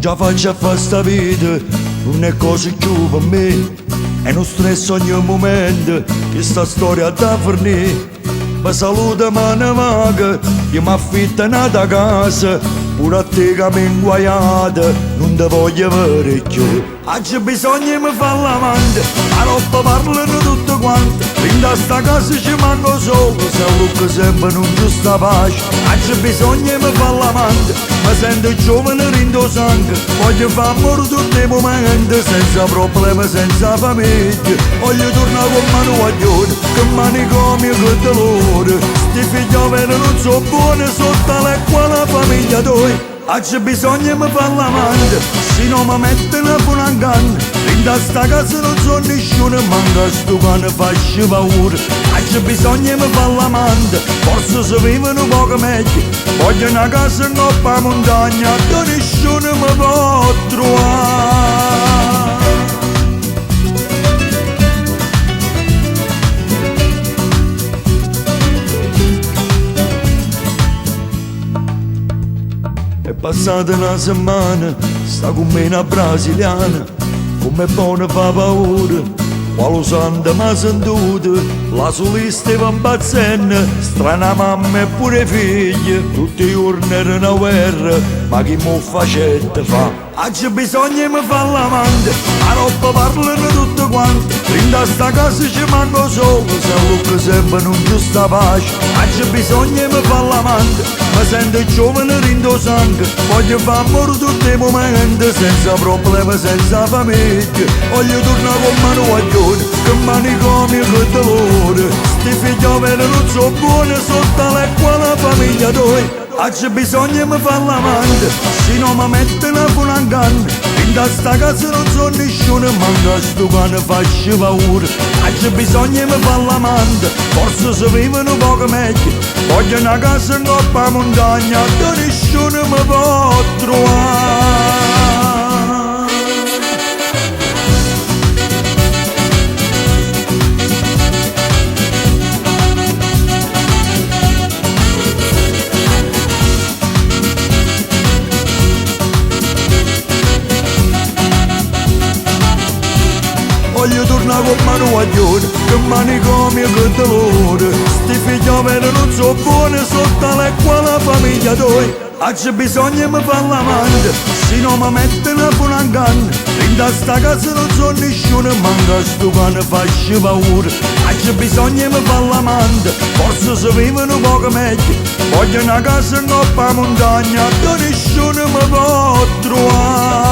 già faccio a fare sta vita, non è cosa più per me. È uno stress ogni momento, che sta storia da fornire. Mi saluta mano vaga, io mi affitto un'altra casa, pure a te che mi inguaiata, non te voglio avere più. Oggi bisogna mi fare l'amante, a roba parlano tutto quanto, in sta casa ci manco solo, se lucca sempre non giusta pace. Oggi bisogna mi fare l'amante, mi sento giovane rindo sangue, voglio fare amore tutti i momenti, senza problemi, senza famiglia. Voglio tornare con mano guaglione, che manicomio che dolore, sti figlioli non so buoni, sotto l'acqua la famiglia tua. Oggi bisogna mi fare l'amante, se non mi mettono a buona canna, in sta casa non so nessuno, manca sto cane faccio paura. Oggi bisogna mi fare l'amante, forse si vivono un poco meglio, voglio una casa in coppa montagna, da nessuno mi può trovare. È passata una settimana, sta con me una brasiliana, come buona fa paura, quale santa m'ha sentito, la solista va impazzendo, strana mamma e pure figlia, tutti i giorni erano a guerra, ma chi mo facette fa? Oggi bisogna mi fare l'amante, a roba parlano tutto quanto, in sta casa ci manco solo, se lucca sempre non giusta pace. Oggi bisogna mi fare l'amante, mi sento giovane rindo sangue, voglio fare amore tutti i momenti, senza problemi, senza famiglia. Voglio tornare con mano guaglione, che manicomio che dolore, sti figlioli non so buoni, sotto l'acqua la famiglia tua. Oggi bisogna mi fare l'amante, se non mi mettono a buona canna, in sta casa non so nessuno, manca sto cane faccio paura. Oggi bisogna mi fare l'amante, forse si vivono un poco meglio, voglio una casa in coppa montagna, da nessuno mi può trovare. Voglio tornare con mano guaglione, che manicomio che dolore, sti figlioli non so buoni, sotto l'acqua la famiglia tua. Oggi bisogna mi fare l'amante, se non mi mettono a buona canna, in sta casa non so nessuno, manca sto cane faccio paura. Oggi bisogna mi fare l'amante, forse si vivono un poco meglio, voglio una casa in coppa montagna, da nessuno mi può trovare.